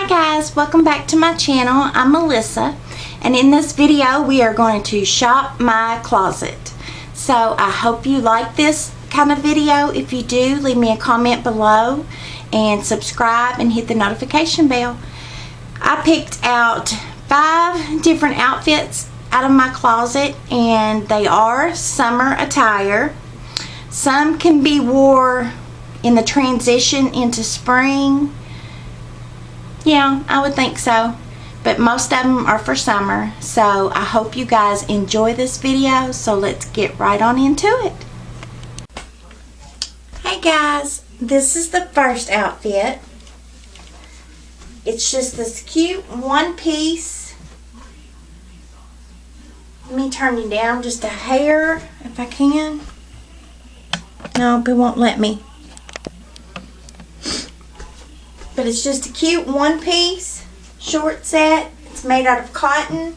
Hi guys, welcome back to my channel. I'm Melissa, and in this video we are going to shop my closet. So I hope you like this kind of video. If you do, leave me a comment below and subscribe and hit the notification bell. I picked out 5 different outfits out of my closet, and they are summer attire. Some can be worn in the transition into spring. Yeah, I would think so, but most of them are for summer. So I hope you guys enjoy this video, so let's get right on into it. Hey guys, this is the first outfit. It's just this cute one piece. Let me turn you down just a hair if I can. Nope, it won't let me. But it's just a cute one piece short set. It's made out of cotton.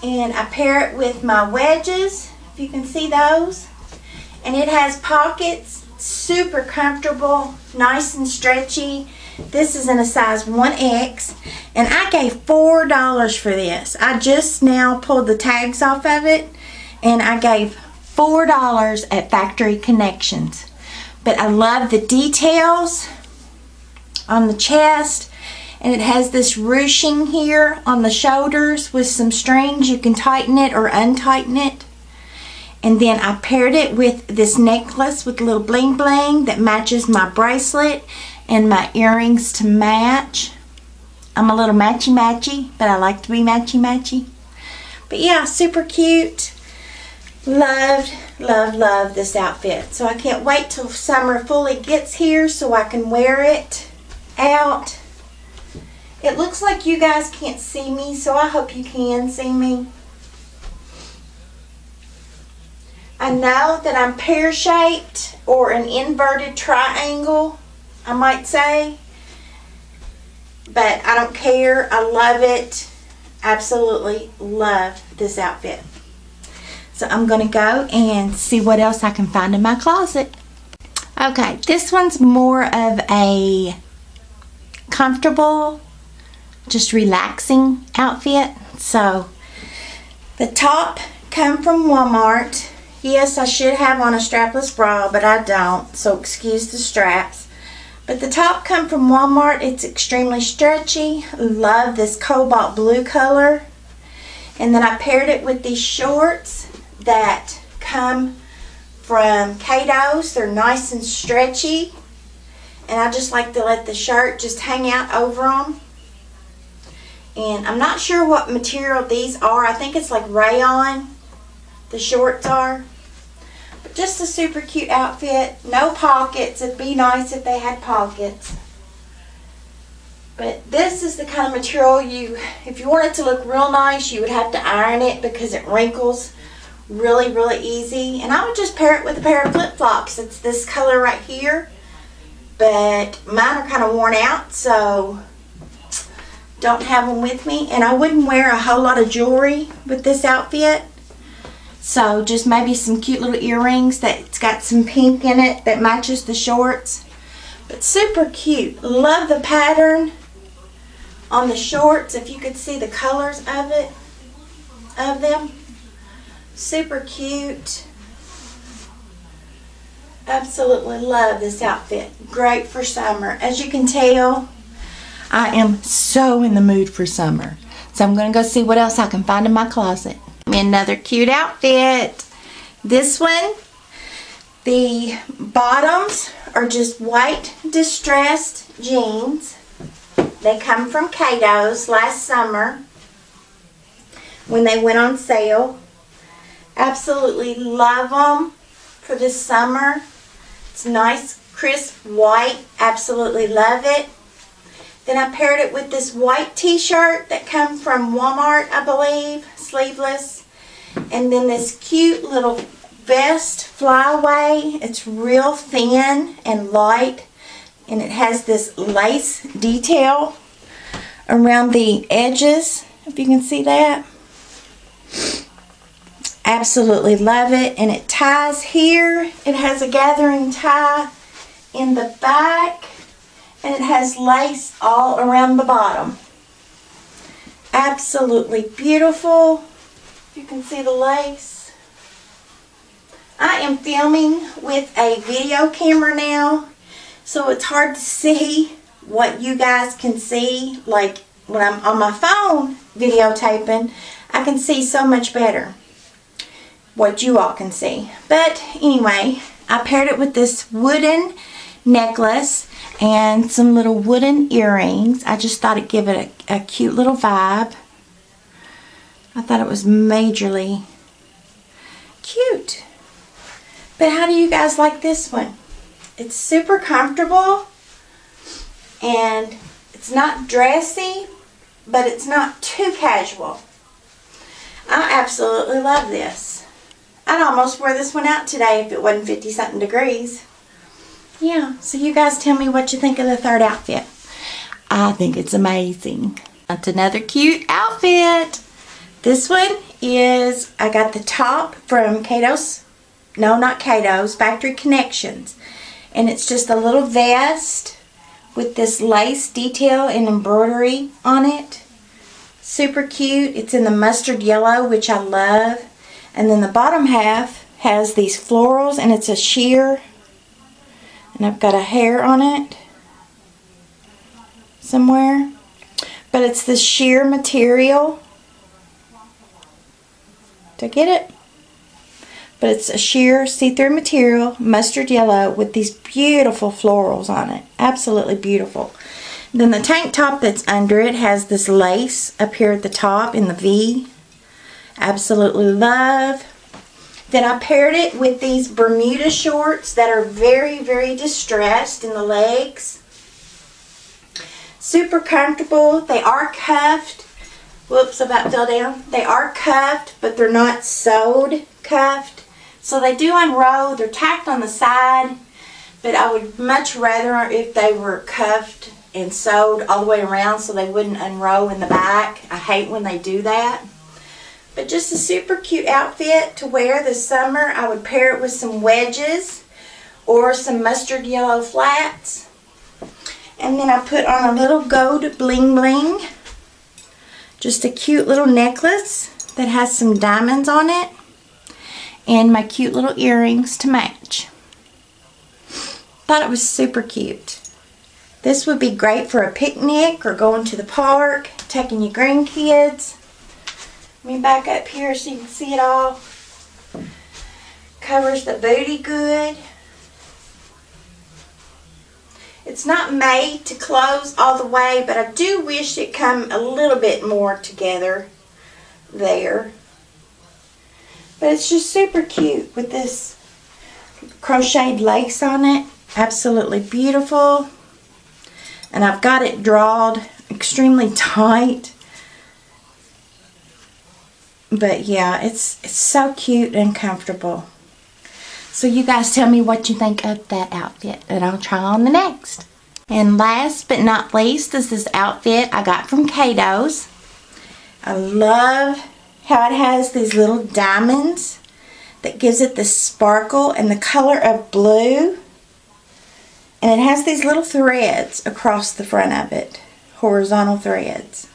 And I pair it with my wedges, if you can see those. And it has pockets, super comfortable, nice and stretchy. This is in a size 1X. And I gave $4 for this. I just now pulled the tags off of it. And I gave $4 at Factory Connections. But I love the details on the chest, and it has this ruching here on the shoulders with some strings. You can tighten it or untighten it. And then I paired it with this necklace with a little bling bling that matches my bracelet and my earrings to match. I'm a little matchy matchy, but I like to be matchy matchy. But yeah, super cute. Loved, love, love this outfit. So I can't wait till summer fully gets here so I can wear it out. It looks like you guys can't see me, so I hope you can see me. I know that I'm pear-shaped or an inverted triangle, I might say, but I don't care. I love it. Absolutely love this outfit. So I'm going to go and see what else I can find in my closet. Okay, this one's more of a comfortable, just relaxing outfit. So the top come from Walmart. Yes, I should have on a strapless bra, but I don't, so excuse the straps. But the top come from Walmart. It's extremely stretchy. Love this cobalt blue color. And then I paired it with these shorts that come from CATOS. They're nice and stretchy. And I just like to let the shirt just hang out over them. And I'm not sure what material these are. I think it's like rayon, the shorts are. But just a super cute outfit. No pockets. It'd be nice if they had pockets. But this is the kind of material if you want it to look real nice, you would have to iron it because it wrinkles really, really easy. And I would just pair it with a pair of flip-flops. It's this color right here. But mine are kind of worn out, so don't have them with me. And I wouldn't wear a whole lot of jewelry with this outfit. So just maybe some cute little earrings that's got some pink in it that matches the shorts. But super cute. Love the pattern on the shorts. If you could see the colors of them. Super cute. Absolutely love this outfit. Great for summer. As you can tell, I am so in the mood for summer. So I'm going to go see what else I can find in my closet. Another cute outfit. This one, the bottoms are just white distressed jeans. They come from CATOS last summer when they went on sale. Absolutely love them for this summer. It's nice, crisp white. Absolutely love it. Then I paired it with this white t-shirt that comes from Walmart, I believe, sleeveless. And then this cute little vest flyaway. It's real thin and light. And it has this lace detail around the edges, if you can see that. Absolutely love it. And it ties here. It has a gathering tie in the back. And it has lace all around the bottom. Absolutely beautiful. You can see the lace. I am filming with a video camera now, so it's hard to see what you guys can see. Like when I'm on my phone videotaping, I can see so much better what you all can see. But anyway, I paired it with this wooden necklace and some little wooden earrings. I just thought it'd give it a cute little vibe. I thought it was majorly cute. But how do you guys like this one? It's super comfortable and it's not dressy, but it's not too casual. I absolutely love this. I'd almost wear this one out today if it wasn't 50-something degrees. Yeah, so you guys tell me what you think of the third outfit. I think it's amazing. That's another cute outfit. This one is, I got the top from CATOS. No, not CATOS, Factory Connections. And it's just a little vest with this lace detail and embroidery on it. Super cute. It's in the mustard yellow, which I love. And then the bottom half has these florals, and it's a sheer. And I've got a hair on it somewhere. But it's this sheer material. Did I get it? But it's a sheer see-through material, mustard yellow, with these beautiful florals on it. Absolutely beautiful. Then the tank top that's under it has this lace up here at the top in the V. Absolutely love. Then I paired it with these Bermuda shorts that are very, very distressed in the legs. Super comfortable. They are cuffed. Whoops, I about fell down. They are cuffed, but they're not sewed cuffed. So they do unroll. They're tacked on the side, but I would much rather if they were cuffed and sewed all the way around so they wouldn't unroll in the back. I hate when they do that. But just a super cute outfit to wear this summer. I would pair it with some wedges or some mustard yellow flats. And then I put on a little gold bling bling. Just a cute little necklace that has some diamonds on it. And my cute little earrings to match. Thought it was super cute. This would be great for a picnic or going to the park, taking your grandkids. Let me back up here so you can see it all. Covers the booty good. It's not made to close all the way, but I do wish it come a little bit more together there. But it's just super cute with this crocheted lace on it. Absolutely beautiful. And I've got it drawed extremely tight. But yeah, it's so cute and comfortable. So you guys tell me what you think of that outfit, and I'll try on the next. And last but not least is this outfit I got from CATOS. I love how it has these little diamonds that gives it the sparkle and the color of blue. And it has these little threads across the front of it, horizontal threads.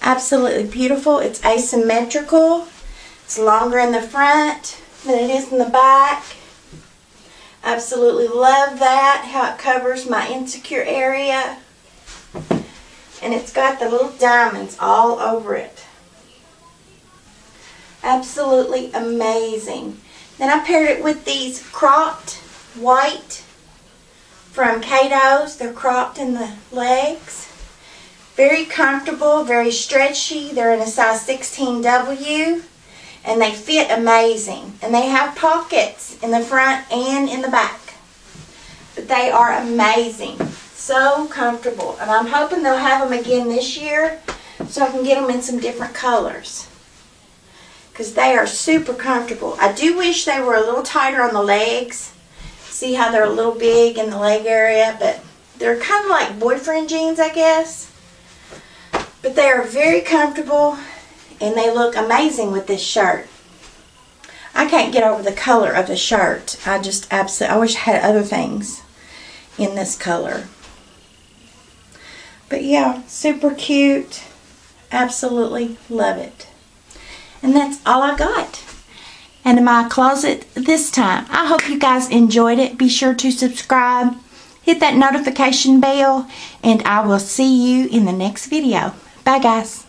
Absolutely beautiful. It's asymmetrical. It's longer in the front than it is in the back. Absolutely love that, how it covers my insecure area. And it's got the little diamonds all over it. Absolutely amazing. Then I paired it with these cropped white from CATOS. They're cropped in the legs. Very comfortable, very stretchy. They're in a size 16W. And they fit amazing. And they have pockets in the front and in the back. But they are amazing. So comfortable. And I'm hoping they'll have them again this year so I can get them in some different colors. Because they are super comfortable. I do wish they were a little tighter on the legs. See how they're a little big in the leg area. But they're kind of like boyfriend jeans, I guess. But they are very comfortable. And they look amazing with this shirt. I can't get over the color of the shirt. I just absolutely, I wish I had other things in this color. But yeah, super cute. Absolutely love it. And that's all I got in my closet this time. I hope you guys enjoyed it. Be sure to subscribe, hit that notification bell, and I will see you in the next video. Bye guys.